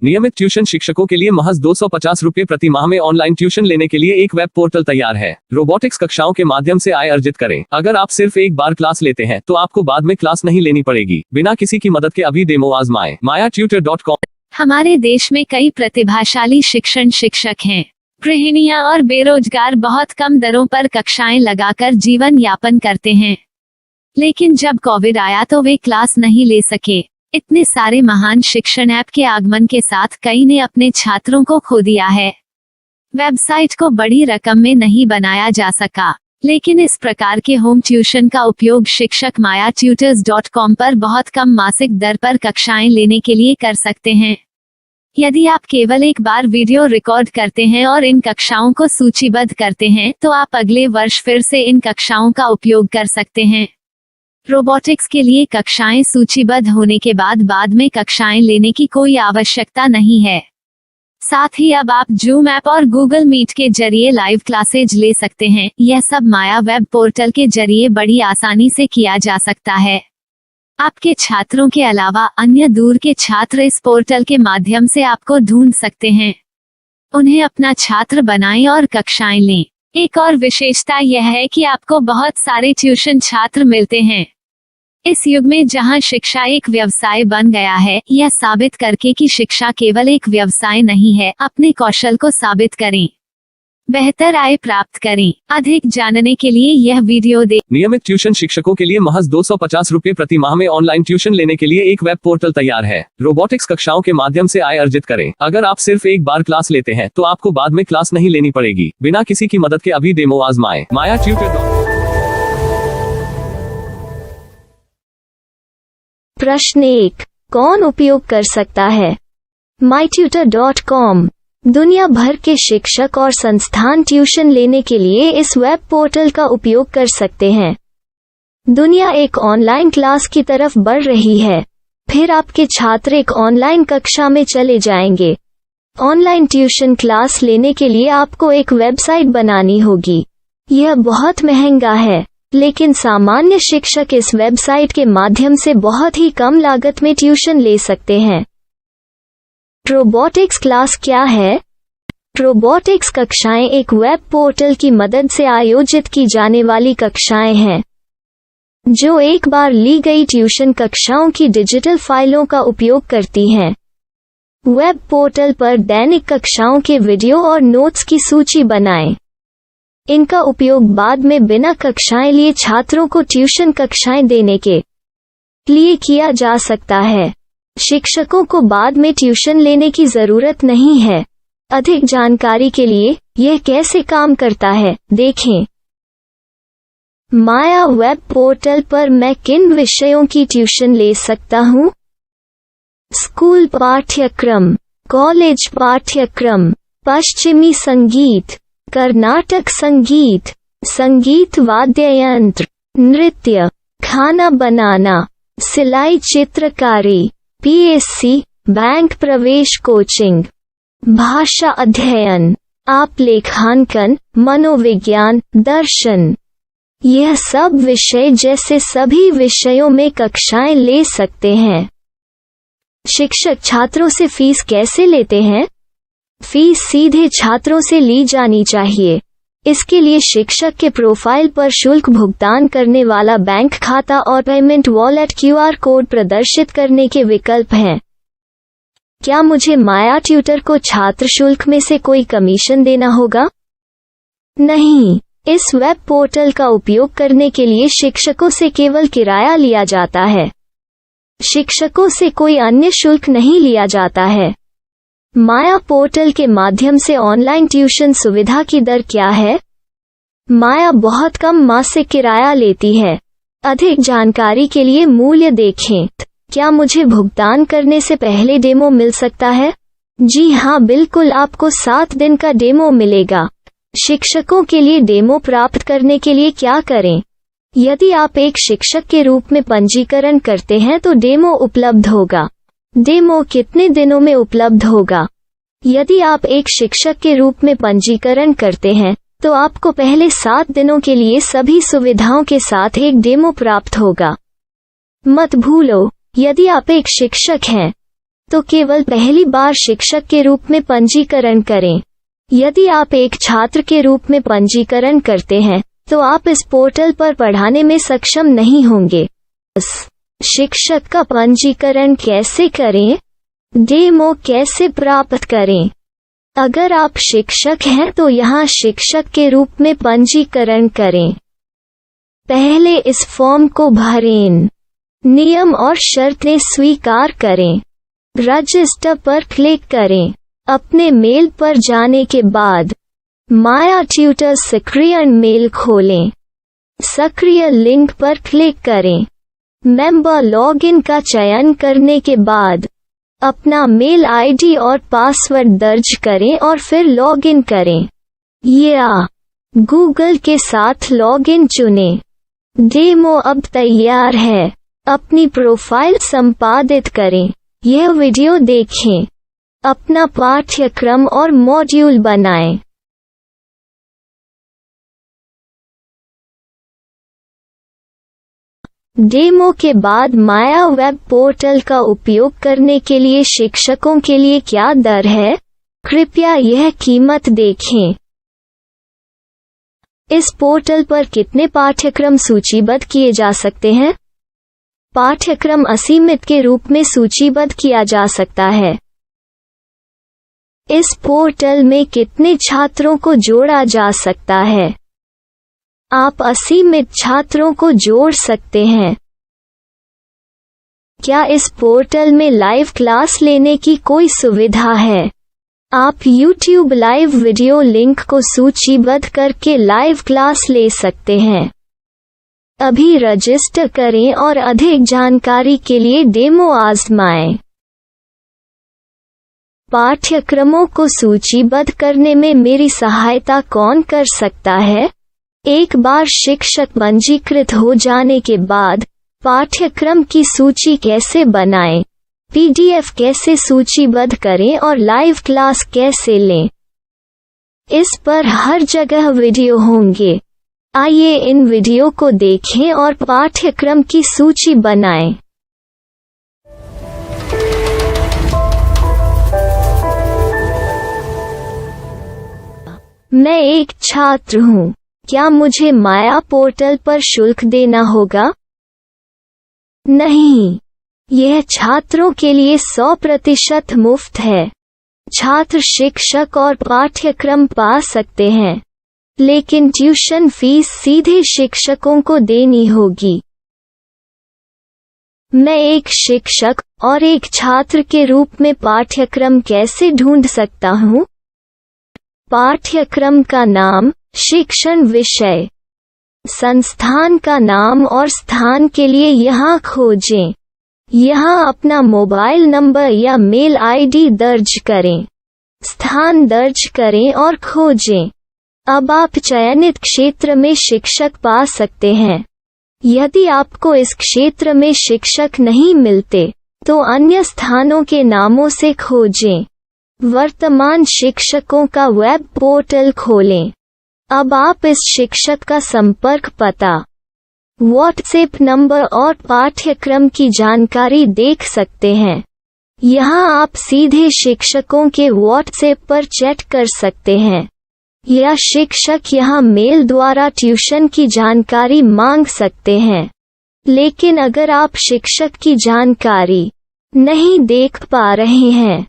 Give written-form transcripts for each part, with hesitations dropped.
नियमित ट्यूशन शिक्षकों के लिए महज 250 रुपए प्रति माह में ऑनलाइन ट्यूशन लेने के लिए एक वेब पोर्टल तैयार है। रोबोटिक्स कक्षाओं के माध्यम से आय अर्जित करें। अगर आप सिर्फ एक बार क्लास लेते हैं तो आपको बाद में क्लास नहीं लेनी पड़ेगी। बिना किसी की मदद के अभी डेमो आजमाएं। mayatutor.com। हमारे देश में कई प्रतिभाशाली शिक्षक हैं। गृहिणियां और बेरोजगार बहुत कम दरों पर कक्षाएं लगाकर जीवन यापन करते हैं, लेकिन जब कोविड आया तो वे क्लास नहीं ले सके। इतने सारे महान शिक्षण ऐप के आगमन के साथ कई ने अपने छात्रों को खो दिया है। वेबसाइट को बड़ी रकम में नहीं बनाया जा सका, लेकिन इस प्रकार के होम ट्यूशन का उपयोग शिक्षक mayatutors.com पर बहुत कम मासिक दर पर कक्षाएं लेने के लिए कर सकते हैं। यदि आप केवल एक बार वीडियो रिकॉर्ड करते हैं और इन कक्षाओं को सूचीबद्ध करते हैं तो आप अगले वर्ष फिर से इन कक्षाओं का उपयोग कर सकते हैं। रोबोटिक्स के लिए कक्षाएं सूचीबद्ध होने के बाद में कक्षाएं लेने की कोई आवश्यकता नहीं है। साथ ही अब आप जूम ऐप और गूगल मीट के जरिए लाइव क्लासेज ले सकते हैं। यह सब माया वेब पोर्टल के जरिए बड़ी आसानी से किया जा सकता है। आपके छात्रों के अलावा अन्य दूर के छात्र इस पोर्टल के माध्यम से आपको ढूंढ सकते हैं। उन्हें अपना छात्र बनाएं और कक्षाएं लें। एक और विशेषता यह है कि आपको बहुत सारे ट्यूशन छात्र मिलते हैं। इस युग में जहां शिक्षा एक व्यवसाय बन गया है, यह साबित करके कि शिक्षा केवल एक व्यवसाय नहीं है, अपने कौशल को साबित करें, बेहतर आय प्राप्त करें। अधिक जानने के लिए यह वीडियो देखें। नियमित ट्यूशन शिक्षकों के लिए महज 250 रुपए प्रति माह में ऑनलाइन ट्यूशन लेने के लिए एक वेब पोर्टल तैयार है। रोबोटिक्स कक्षाओं के माध्यम से आय अर्जित करें। अगर आप सिर्फ एक बार क्लास लेते हैं तो आपको बाद में क्लास नहीं लेनी पड़ेगी। बिना किसी की मदद के अभी डेमो आजमाएं। mayatutor.com। प्रश्न 1, कौन उपयोग कर सकता है? mytutor.com दुनिया भर के शिक्षक और संस्थान ट्यूशन लेने के लिए इस वेब पोर्टल का उपयोग कर सकते हैं। दुनिया एक ऑनलाइन क्लास की तरफ बढ़ रही है। फिर आपके छात्र एक ऑनलाइन कक्षा में चले जाएंगे। ऑनलाइन ट्यूशन क्लास लेने के लिए आपको एक वेबसाइट बनानी होगी। यह बहुत महंगा है, लेकिन सामान्य शिक्षक इस वेबसाइट के माध्यम से बहुत ही कम लागत में ट्यूशन ले सकते हैं। रोबोटिक्स क्लास क्या है? रोबोटिक्स कक्षाएं एक वेब पोर्टल की मदद से आयोजित की जाने वाली कक्षाएं हैं, जो एक बार ली गई ट्यूशन कक्षाओं की डिजिटल फाइलों का उपयोग करती हैं। वेब पोर्टल पर दैनिक कक्षाओं के वीडियो और नोट्स की सूची बनाएं। इनका उपयोग बाद में बिना कक्षाएं लिए छात्रों को ट्यूशन कक्षाएं देने के लिए किया जा सकता है। शिक्षकों को बाद में ट्यूशन लेने की जरूरत नहीं है। अधिक जानकारी के लिए यह कैसे काम करता है, देखें। माया वेब पोर्टल पर मैं किन विषयों की ट्यूशन ले सकता हूँ? स्कूल पाठ्यक्रम, कॉलेज पाठ्यक्रम, पश्चिमी संगीत, कर्नाटक संगीत, संगीत वाद्य यंत्र, नृत्य, खाना बनाना, सिलाई चित्रकारी, पीएससी, बैंक प्रवेश कोचिंग, भाषा अध्ययन, आप लेखांकन, मनोविज्ञान, दर्शन। यह सब विषय जैसे सभी विषयों में कक्षाएं ले सकते हैं। शिक्षक छात्रों से फीस कैसे लेते हैं? फीस सीधे छात्रों से ली जानी चाहिए। इसके लिए शिक्षक के प्रोफाइल पर शुल्क भुगतान करने वाला बैंक खाता और पेमेंट वॉलेट क्यूआर कोड प्रदर्शित करने के विकल्प हैं। क्या मुझे माया ट्यूटर को छात्र शुल्क में से कोई कमीशन देना होगा? नहीं, इस वेब पोर्टल का उपयोग करने के लिए शिक्षकों से केवल किराया लिया जाता है। शिक्षकों से कोई अन्य शुल्क नहीं लिया जाता है। माया पोर्टल के माध्यम से ऑनलाइन ट्यूशन सुविधा की दर क्या है? माया बहुत कम मासिक किराया लेती है। अधिक जानकारी के लिए मूल्य देखें। क्या मुझे भुगतान करने से पहले डेमो मिल सकता है? जी हाँ, बिल्कुल, आपको 7 दिन का डेमो मिलेगा। शिक्षकों के लिए डेमो प्राप्त करने के लिए क्या करें? यदि आप एक शिक्षक के रूप में पंजीकरण करते हैं तो डेमो उपलब्ध होगा। डेमो कितने दिनों में उपलब्ध होगा? यदि आप एक शिक्षक के रूप में पंजीकरण करते हैं तो आपको पहले 7 दिनों के लिए सभी सुविधाओं के साथ एक डेमो प्राप्त होगा। मत भूलो, यदि आप एक शिक्षक हैं तो केवल पहली बार शिक्षक के रूप में पंजीकरण करें। यदि आप एक छात्र के रूप में पंजीकरण करते हैं तो आप इस पोर्टल पर पढ़ाने में सक्षम नहीं होंगे। शिक्षक का पंजीकरण कैसे करें? डेमो कैसे प्राप्त करें? अगर आप शिक्षक हैं तो यहाँ शिक्षक के रूप में पंजीकरण करें। पहले इस फॉर्म को भरें। नियम और शर्तें स्वीकार करें। रजिस्टर पर क्लिक करें। अपने मेल पर जाने के बाद माया ट्यूटर सक्रिय मेल खोलें। सक्रिय लिंक पर क्लिक करें। मेंबर लॉगिन का चयन करने के बाद अपना मेल आईडी और पासवर्ड दर्ज करें और फिर लॉगिन करें या गूगल के साथ लॉगिन चुनें। डेमो अब तैयार है। अपनी प्रोफाइल संपादित करें। यह वीडियो देखें। अपना पाठ्यक्रम और मॉड्यूल बनाएं। डेमो के बाद माया वेब पोर्टल का उपयोग करने के लिए शिक्षकों के लिए क्या दर है? कृपया यह कीमत देखें। इस पोर्टल पर कितने पाठ्यक्रम सूचीबद्ध किए जा सकते हैं? पाठ्यक्रम असीमित के रूप में सूचीबद्ध किया जा सकता है। इस पोर्टल में कितने छात्रों को जोड़ा जा सकता है? आप असीमित छात्रों को जोड़ सकते हैं। क्या इस पोर्टल में लाइव क्लास लेने की कोई सुविधा है? आप YouTube लाइव वीडियो लिंक को सूचीबद्ध करके लाइव क्लास ले सकते हैं। अभी रजिस्टर करें और अधिक जानकारी के लिए डेमो आजमाएं। पाठ्यक्रमों को सूचीबद्ध करने में मेरी सहायता कौन कर सकता है? एक बार शिक्षक पंजीकृत हो जाने के बाद पाठ्यक्रम की सूची कैसे बनाएं, PDF कैसे सूचीबद्ध करें और लाइव क्लास कैसे लें, इस पर हर जगह वीडियो होंगे। आइए इन वीडियो को देखें और पाठ्यक्रम की सूची बनाएं। मैं एक छात्र हूँ। क्या मुझे माया पोर्टल पर शुल्क देना होगा? नहीं, यह छात्रों के लिए 100% मुफ्त है। छात्र शिक्षक और पाठ्यक्रम पा सकते हैं, लेकिन ट्यूशन फीस सीधे शिक्षकों को देनी होगी। मैं एक शिक्षक और एक छात्र के रूप में पाठ्यक्रम कैसे ढूंढ सकता हूँ? पाठ्यक्रम का नाम, शिक्षण विषय, संस्थान का नाम और स्थान के लिए यहाँ खोजें। यहाँ अपना मोबाइल नंबर या मेल आईडी दर्ज करें। स्थान दर्ज करें और खोजें। अब आप चयनित क्षेत्र में शिक्षक पा सकते हैं। यदि आपको इस क्षेत्र में शिक्षक नहीं मिलते, तो अन्य स्थानों के नामों से खोजें। वर्तमान शिक्षकों का वेब पोर्टल खोलें। अब आप इस शिक्षक का संपर्क पता, व्हाट्सएप नंबर और पाठ्यक्रम की जानकारी देख सकते हैं। यहाँ आप सीधे शिक्षकों के व्हाट्सएप पर चैट कर सकते हैं या शिक्षक यहाँ मेल द्वारा ट्यूशन की जानकारी मांग सकते हैं। लेकिन अगर आप शिक्षक की जानकारी नहीं देख पा रहे हैं,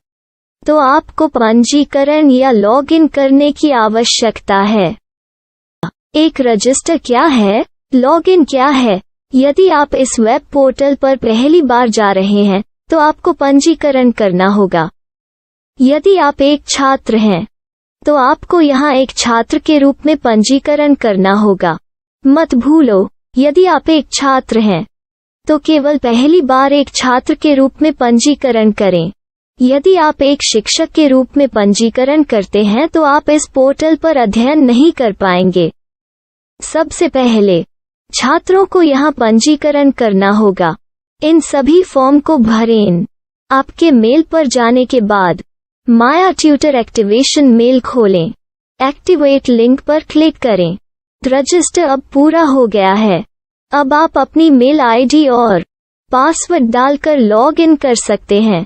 तो आपको पंजीकरण या लॉगिन करने की आवश्यकता है। एक रजिस्टर क्या है? लॉगिन क्या है? यदि आप इस वेब पोर्टल पर पहली बार जा रहे हैं, तो आपको पंजीकरण करना होगा। यदि आप एक छात्र हैं, तो आपको यहाँ एक छात्र के रूप में पंजीकरण करना होगा। मत भूलो, यदि आप एक छात्र हैं, तो केवल पहली बार एक छात्र के रूप में पंजीकरण करें। यदि आप एक शिक्षक के रूप में पंजीकरण करते हैं तो आप इस पोर्टल पर अध्ययन नहीं कर पाएंगे। सबसे पहले छात्रों को यहाँ पंजीकरण करना होगा। इन सभी फॉर्म को भरें। आपके मेल पर जाने के बाद माया ट्यूटर एक्टिवेशन मेल खोलें। एक्टिवेट लिंक पर क्लिक करें। रजिस्टर अब पूरा हो गया है। अब आप अपनी मेल आईडी और पासवर्ड डालकर लॉग इन कर सकते हैं।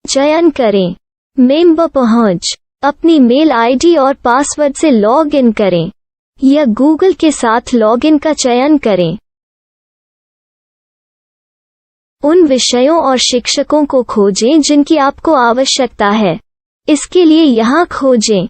चयन करें। मेंबर पहुंच। अपनी मेल आईडी और पासवर्ड से लॉग इन करें या गूगल के साथ लॉगिन का चयन करें। उन विषयों और शिक्षकों को खोजें जिनकी आपको आवश्यकता है। इसके लिए यहाँ खोजें।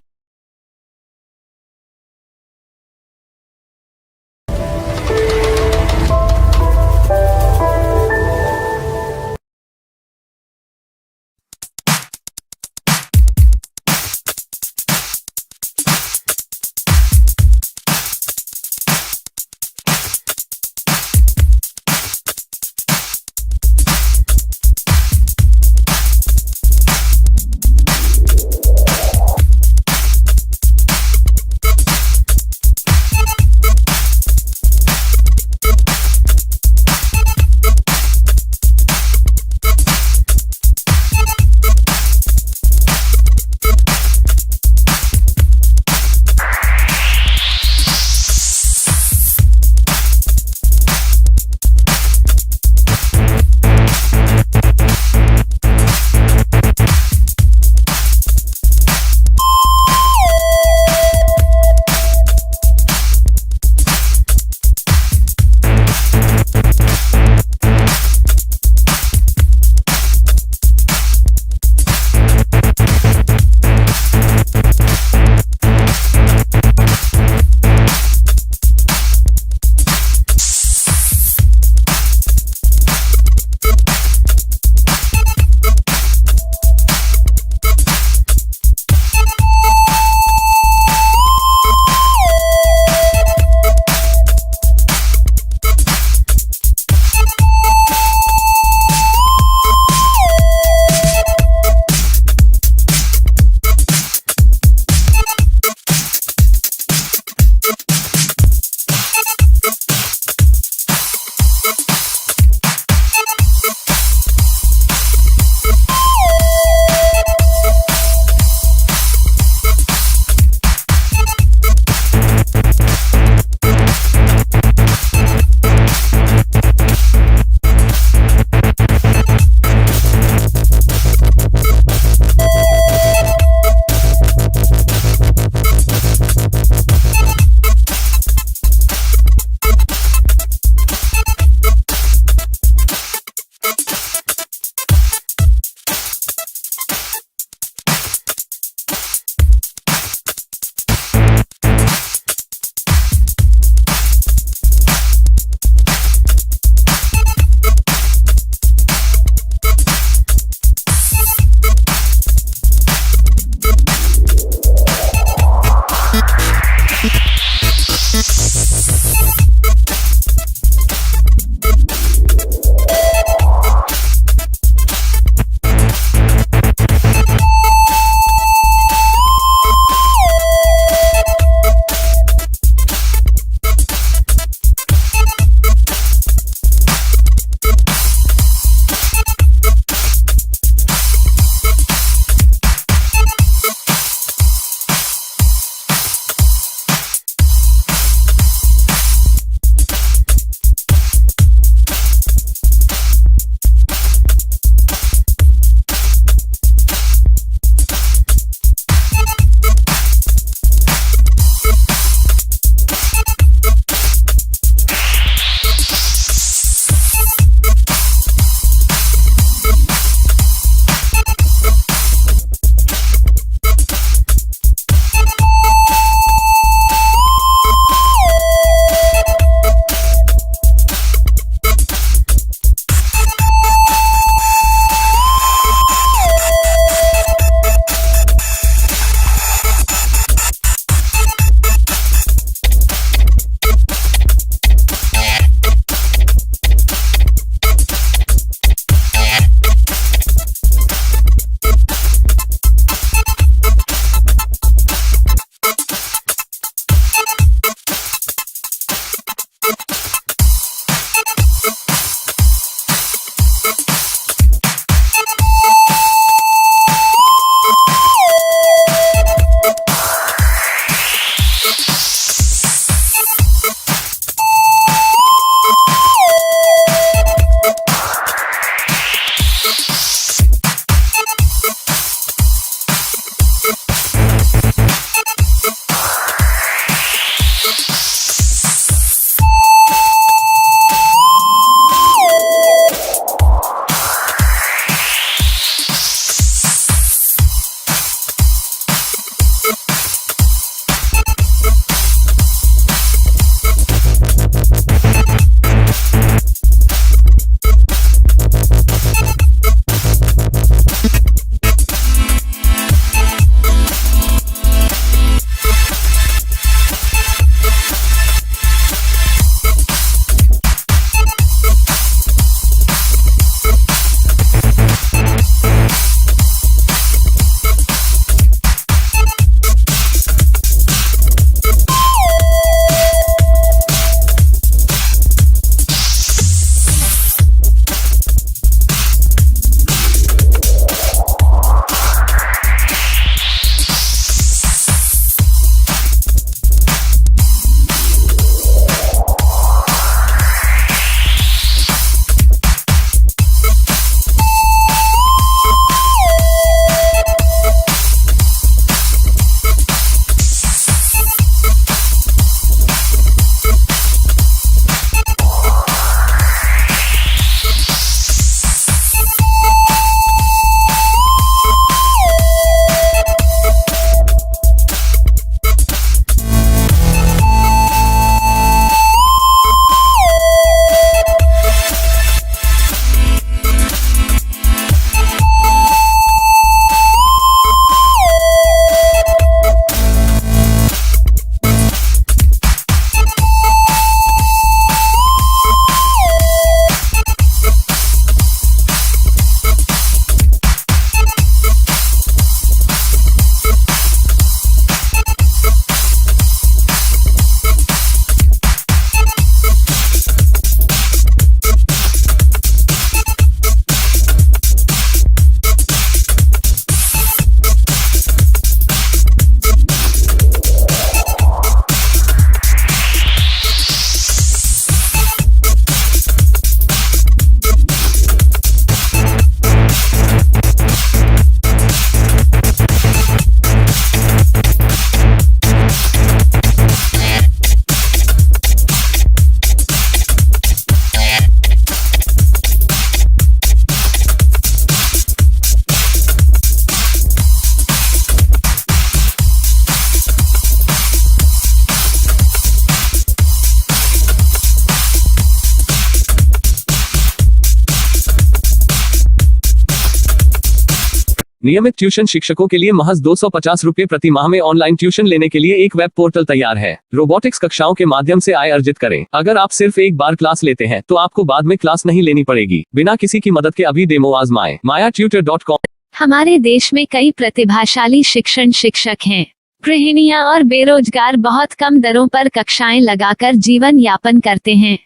नियमित ट्यूशन शिक्षकों के लिए महज 250 रुपए प्रति माह में ऑनलाइन ट्यूशन लेने के लिए एक वेब पोर्टल तैयार है। रोबोटिक्स कक्षाओं के माध्यम से आय अर्जित करें। अगर आप सिर्फ एक बार क्लास लेते हैं तो आपको बाद में क्लास नहीं लेनी पड़ेगी। बिना किसी की मदद के अभी डेमो आजमाएं। MayaTutor.com। हमारे देश में कई प्रतिभाशाली शिक्षण शिक्षक हैं। गृहिणियां और बेरोजगार बहुत कम दरों पर कक्षाएं लगाकर जीवन यापन करते हैं,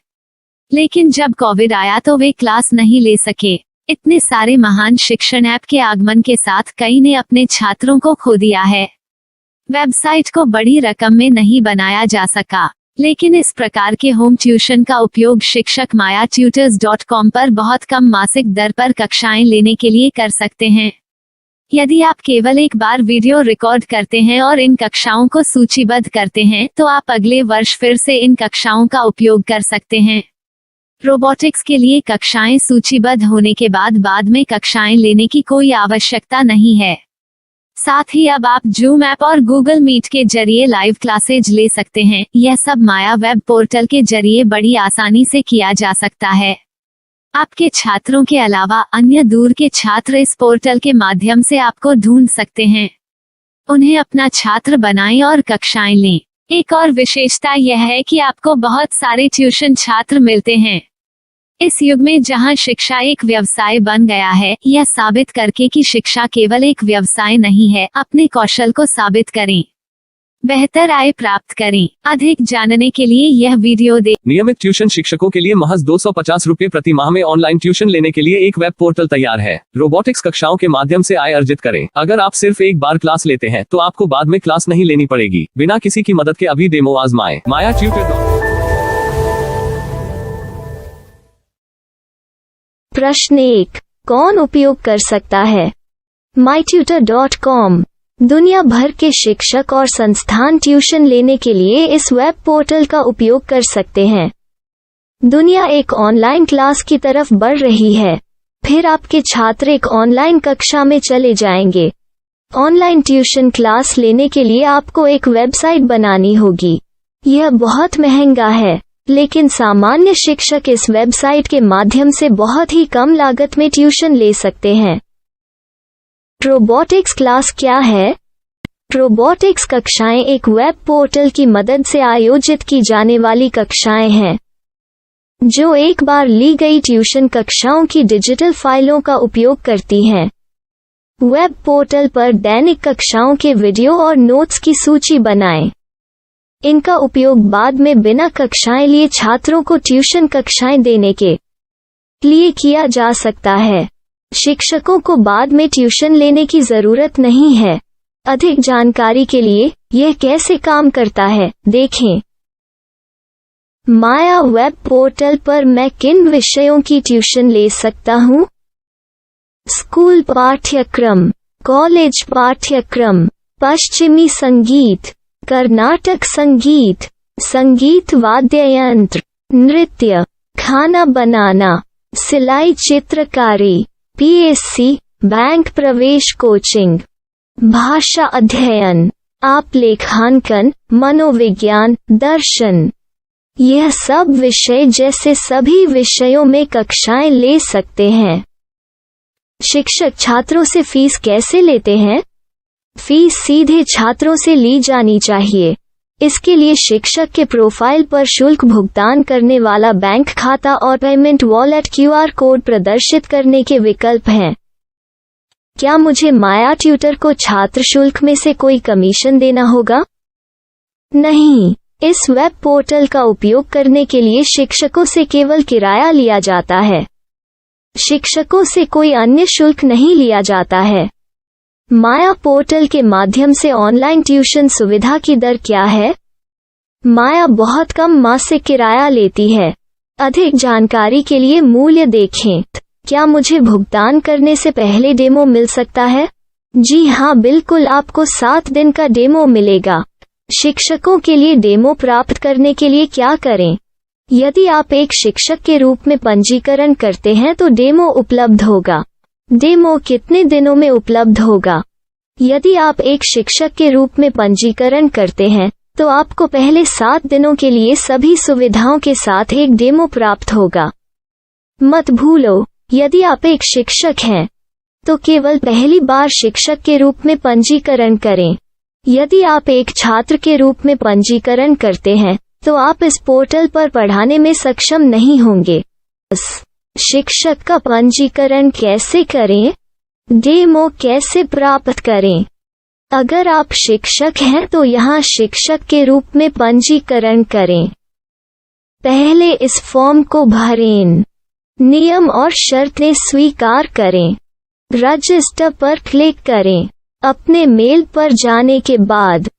लेकिन जब कोविड आया तो वे क्लास नहीं ले सके। इतने सारे महान शिक्षण ऐप के आगमन के साथ कई ने अपने छात्रों को खो दिया है। वेबसाइट को बड़ी रकम में नहीं बनाया जा सका, लेकिन इस प्रकार के होम ट्यूशन का उपयोग शिक्षक MayaTutors.com पर बहुत कम मासिक दर पर कक्षाएं लेने के लिए कर सकते हैं। यदि आप केवल एक बार वीडियो रिकॉर्ड करते हैं और इन कक्षाओं को सूचीबद्ध करते हैं तो आप अगले वर्ष फिर से इन कक्षाओं का उपयोग कर सकते हैं। रोबोटिक्स के लिए कक्षाएं सूचीबद्ध होने के बाद में कक्षाएं लेने की कोई आवश्यकता नहीं है। साथ ही अब आप जूम ऐप और गूगल मीट के जरिए लाइव क्लासेज ले सकते हैं। यह सब माया वेब पोर्टल के जरिए बड़ी आसानी से किया जा सकता है। आपके छात्रों के अलावा अन्य दूर के छात्र इस पोर्टल के माध्यम से आपको ढूंढ सकते हैं। उन्हें अपना छात्र बनाएं और कक्षाएं लें। एक और विशेषता यह है कि आपको बहुत सारे ट्यूशन छात्र मिलते हैं। इस युग में जहां शिक्षा एक व्यवसाय बन गया है, यह साबित करके कि शिक्षा केवल एक व्यवसाय नहीं है, अपने कौशल को साबित करें, बेहतर आय प्राप्त करें। अधिक जानने के लिए यह वीडियो देखें। नियमित ट्यूशन शिक्षकों के लिए महज 250 रुपए प्रति माह में ऑनलाइन ट्यूशन लेने के लिए एक वेब पोर्टल तैयार है। रोबोटिक्स कक्षाओं के माध्यम से आय अर्जित करें। अगर आप सिर्फ एक बार क्लास लेते हैं तो आपको बाद में क्लास नहीं लेनी पड़ेगी। बिना किसी की मदद के अभी डेमो आजमाएं। MayaTutor। प्रश्न 1, कौन उपयोग कर सकता है? MyTutor.com। दुनिया भर के शिक्षक और संस्थान ट्यूशन लेने के लिए इस वेब पोर्टल का उपयोग कर सकते हैं। दुनिया एक ऑनलाइन क्लास की तरफ बढ़ रही है। फिर आपके छात्र एक ऑनलाइन कक्षा में चले जाएंगे। ऑनलाइन ट्यूशन क्लास लेने के लिए आपको एक वेबसाइट बनानी होगी। यह बहुत महंगा है, लेकिन सामान्य शिक्षक इस वेबसाइट के माध्यम से बहुत ही कम लागत में ट्यूशन ले सकते हैं। रोबोटिक्स क्लास क्या है? रोबोटिक्स कक्षाएं एक वेब पोर्टल की मदद से आयोजित की जाने वाली कक्षाएं हैं, जो एक बार ली गई ट्यूशन कक्षाओं की डिजिटल फाइलों का उपयोग करती हैं। वेब पोर्टल पर दैनिक कक्षाओं के वीडियो और नोट्स की सूची बनाएं। इनका उपयोग बाद में बिना कक्षाएं लिए छात्रों को ट्यूशन कक्षाएं देने के लिए किया जा सकता है। शिक्षकों को बाद में ट्यूशन लेने की जरूरत नहीं है। अधिक जानकारी के लिए यह कैसे काम करता है, देखें। माया वेब पोर्टल पर मैं किन विषयों की ट्यूशन ले सकता हूँ? स्कूल पाठ्यक्रम, कॉलेज पाठ्यक्रम, पश्चिमी संगीत, कर्नाटक संगीत, संगीत वाद्य यंत्र, नृत्य, खाना बनाना, सिलाई चित्रकारी, PSC, बैंक प्रवेश कोचिंग, भाषा अध्ययन, आप लेखांकन, मनोविज्ञान, दर्शन। यह सब विषय जैसे सभी विषयों में कक्षाएं ले सकते हैं। शिक्षक छात्रों से फीस कैसे लेते हैं? फीस सीधे छात्रों से ली जानी चाहिए। इसके लिए शिक्षक के प्रोफाइल पर शुल्क भुगतान करने वाला बैंक खाता और पेमेंट वॉलेट QR कोड प्रदर्शित करने के विकल्प हैं। क्या मुझे माया ट्यूटर को छात्र शुल्क में से कोई कमीशन देना होगा? नहीं, इस वेब पोर्टल का उपयोग करने के लिए शिक्षकों से केवल किराया लिया जाता है। शिक्षकों से कोई अन्य शुल्क नहीं लिया जाता है। माया पोर्टल के माध्यम से ऑनलाइन ट्यूशन सुविधा की दर क्या है? माया बहुत कम मासिक किराया लेती है। अधिक जानकारी के लिए मूल्य देखें। क्या मुझे भुगतान करने से पहले डेमो मिल सकता है? जी हाँ, बिल्कुल, आपको 7 दिन का डेमो मिलेगा। शिक्षकों के लिए डेमो प्राप्त करने के लिए क्या करें? यदि आप एक शिक्षक के रूप में पंजीकरण करते हैं तो डेमो उपलब्ध होगा। डेमो कितने दिनों में उपलब्ध होगा? यदि आप एक शिक्षक के रूप में पंजीकरण करते हैं तो आपको पहले 7 दिनों के लिए सभी सुविधाओं के साथ एक डेमो प्राप्त होगा। मत भूलो, यदि आप एक शिक्षक हैं तो केवल पहली बार शिक्षक के रूप में पंजीकरण करें। यदि आप एक छात्र के रूप में पंजीकरण करते हैं तो आप इस पोर्टल पर पढ़ाने में सक्षम नहीं होंगे। शिक्षक का पंजीकरण कैसे करें? डेमो कैसे प्राप्त करें? अगर आप शिक्षक हैं तो यहाँ शिक्षक के रूप में पंजीकरण करें। पहले इस फॉर्म को भरें। नियम और शर्तें स्वीकार करें। रजिस्टर पर क्लिक करें। अपने मेल पर जाने के बाद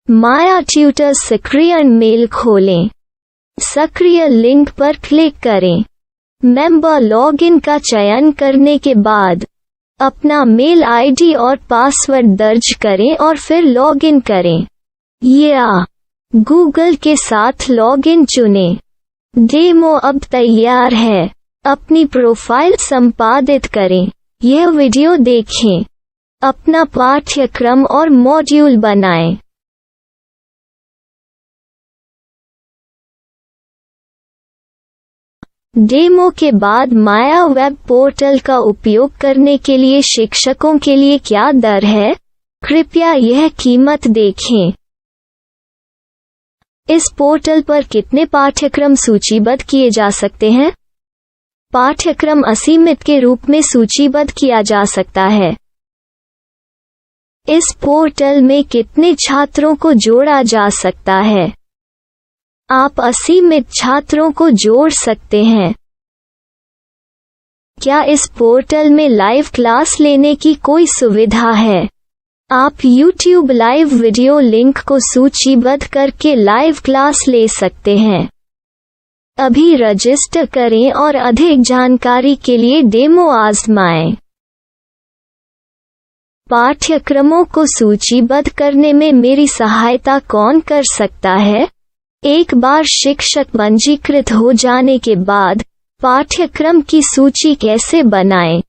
माया ट्यूटर सक्रिय मेल खोलें। सक्रिय लिंक पर क्लिक करें। मेंबर लॉगिन का चयन करने के बाद अपना मेल आईडी और पासवर्ड दर्ज करें और फिर लॉगिन करें या गूगल के साथ लॉगिन चुनें। डेमो अब तैयार है। अपनी प्रोफाइल संपादित करें। यह वीडियो देखें। अपना पाठ्यक्रम और मॉड्यूल बनाएं। डेमो के बाद माया वेब पोर्टल का उपयोग करने के लिए शिक्षकों के लिए क्या दर है? कृपया यह कीमत देखें। इस पोर्टल पर कितने पाठ्यक्रम सूचीबद्ध किए जा सकते हैं? पाठ्यक्रम असीमित के रूप में सूचीबद्ध किया जा सकता है। इस पोर्टल में कितने छात्रों को जोड़ा जा सकता है? आप असीमित छात्रों को जोड़ सकते हैं। क्या इस पोर्टल में लाइव क्लास लेने की कोई सुविधा है? आप YouTube लाइव वीडियो लिंक को सूचीबद्ध करके लाइव क्लास ले सकते हैं। अभी रजिस्टर करें और अधिक जानकारी के लिए डेमो आजमाएं। पाठ्यक्रमों को सूचीबद्ध करने में मेरी सहायता कौन कर सकता है? एक बार शिक्षक पंजीकृत हो जाने के बाद पाठ्यक्रम की सूची कैसे बनाएं,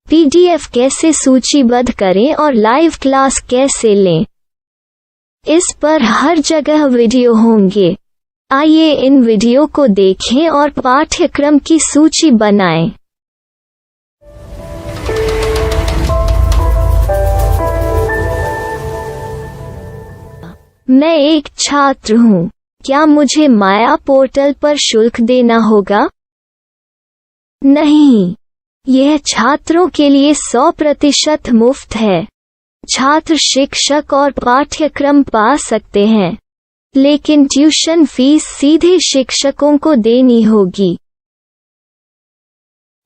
PDF कैसे सूचीबद्ध करें और लाइव क्लास कैसे लें, इस पर हर जगह वीडियो होंगे। आइए इन वीडियो को देखें और पाठ्यक्रम की सूची बनाएं। मैं एक छात्र हूँ। क्या मुझे माया पोर्टल पर शुल्क देना होगा? नहीं, यह छात्रों के लिए 100% मुफ्त है। छात्र शिक्षक और पाठ्यक्रम पा सकते हैं, लेकिन ट्यूशन फीस सीधे शिक्षकों को देनी होगी।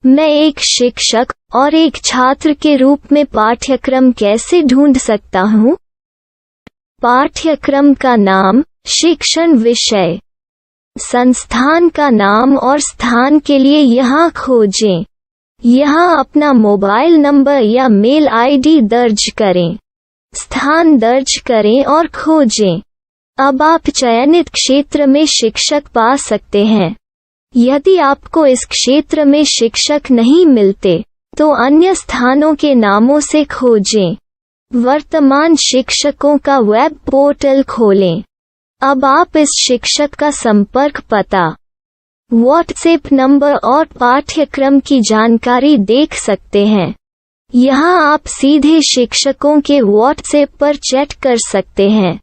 मैं एक शिक्षक और एक छात्र के रूप में पाठ्यक्रम कैसे ढूंढ सकता हूँ? पाठ्यक्रम का नाम, शिक्षण विषय, संस्थान का नाम और स्थान के लिए यहाँ खोजें। यहाँ अपना मोबाइल नंबर या मेल आईडी दर्ज करें। स्थान दर्ज करें और खोजें। अब आप चयनित क्षेत्र में शिक्षक पा सकते हैं। यदि आपको इस क्षेत्र में शिक्षक नहीं मिलते, तो अन्य स्थानों के नामों से खोजें। वर्तमान शिक्षकों का वेब पोर्टल खोलें। अब आप इस शिक्षक का संपर्क पता, व्हाट्सएप नंबर और पाठ्यक्रम की जानकारी देख सकते हैं। यहाँ आप सीधे शिक्षकों के व्हाट्सएप पर चैट कर सकते हैं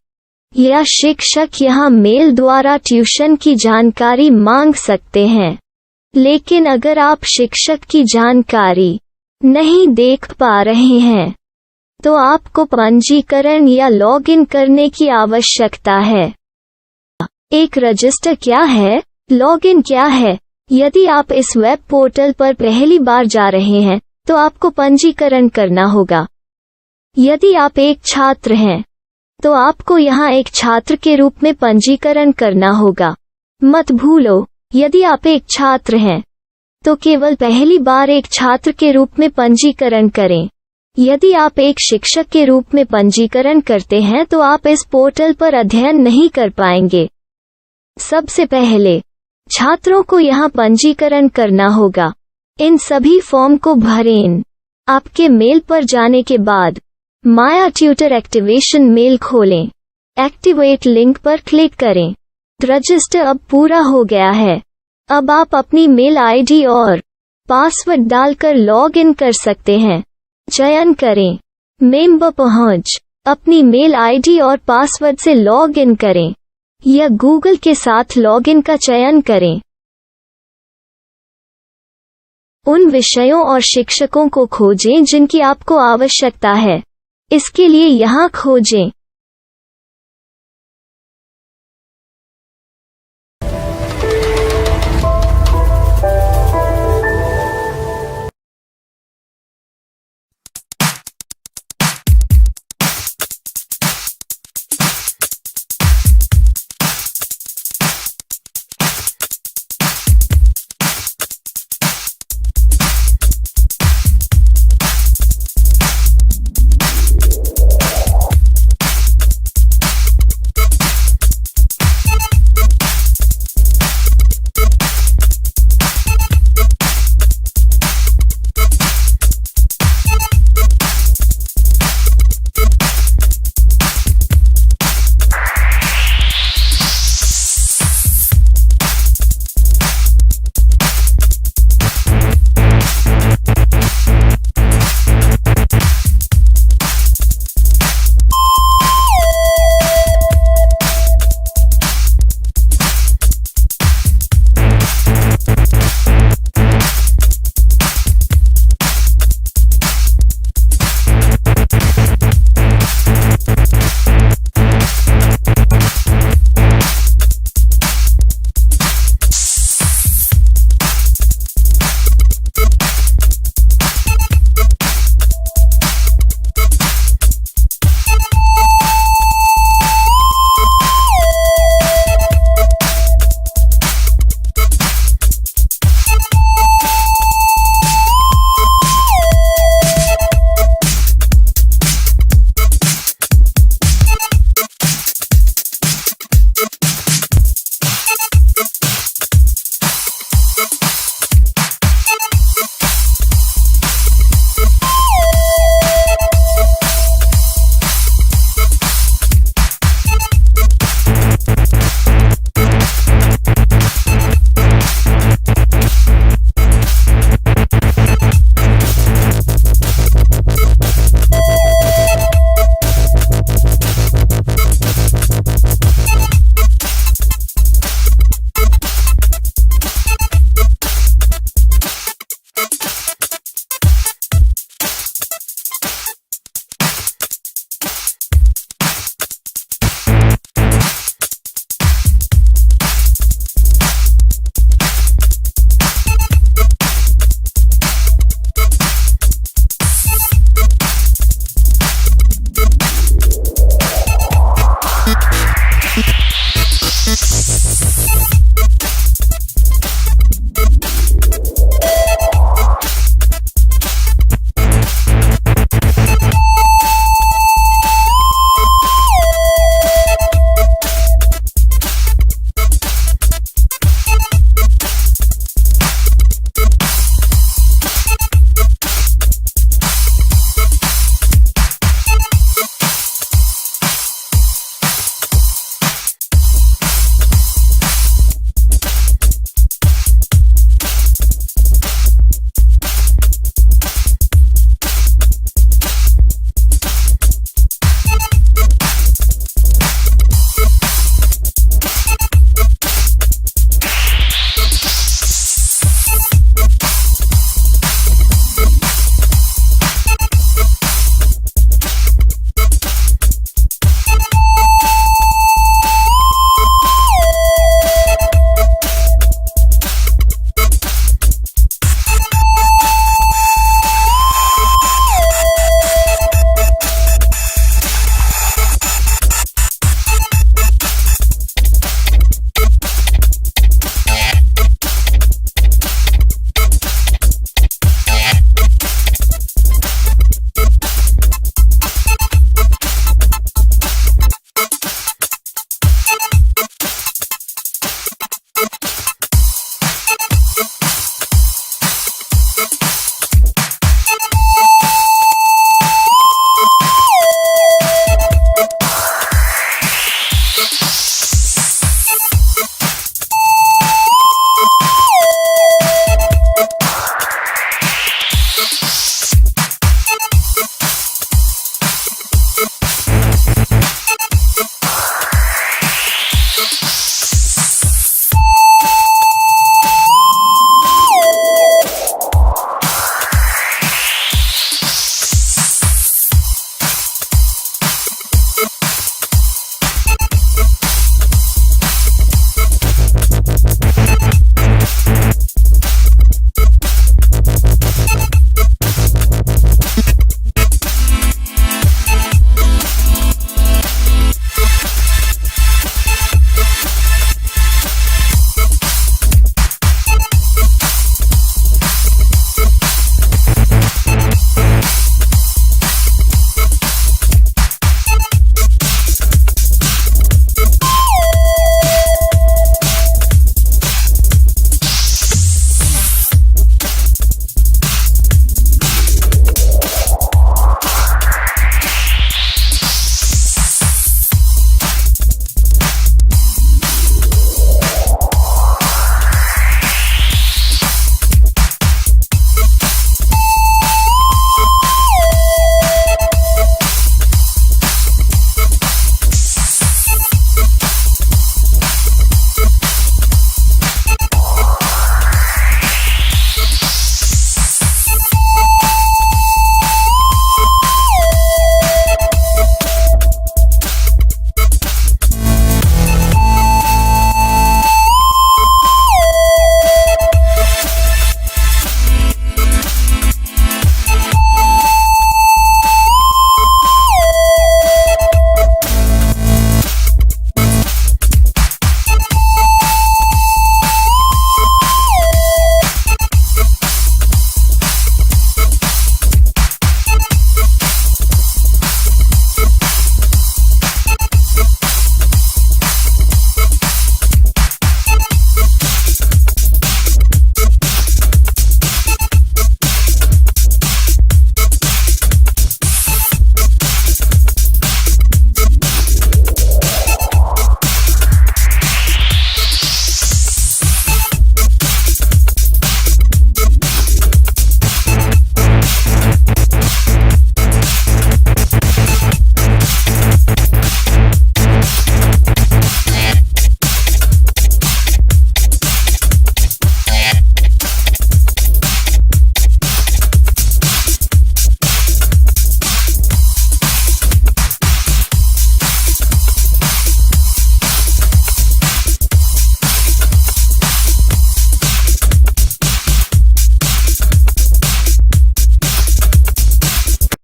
या शिक्षक यहाँ मेल द्वारा ट्यूशन की जानकारी मांग सकते हैं। लेकिन अगर आप शिक्षक की जानकारी नहीं देख पा रहे हैं, तो आपको पंजीकरण या लॉगिन करने की आवश्यकता है। एक रजिस्टर क्या है? लॉगिन क्या है? यदि आप इस वेब पोर्टल पर पहली बार जा रहे हैं, तो आपको पंजीकरण करना होगा। यदि आप एक छात्र हैं, तो आपको यहाँ एक छात्र के रूप में पंजीकरण करना होगा। मत भूलो, यदि आप एक छात्र हैं, तो केवल पहली बार एक छात्र के रूप में पंजीकरण करें। यदि आप एक शिक्षक के रूप में पंजीकरण करते हैं तो आप इस पोर्टल पर अध्ययन नहीं कर पाएंगे। सबसे पहले छात्रों को यहाँ पंजीकरण करना होगा। इन सभी फॉर्म को भरें। आपके मेल पर जाने के बाद माया ट्यूटर एक्टिवेशन मेल खोलें। एक्टिवेट लिंक पर क्लिक करें। रजिस्टर अब पूरा हो गया है। अब आप अपनी मेल आईडी और पासवर्ड डालकर लॉग इन कर सकते हैं। चयन करें। मेंबर पहुंच। अपनी मेल आईडी और पासवर्ड से लॉग इन करें या गूगल के साथ लॉगिन का चयन करें। उन विषयों और शिक्षकों को खोजें जिनकी आपको आवश्यकता है। इसके लिए यहाँ खोजें।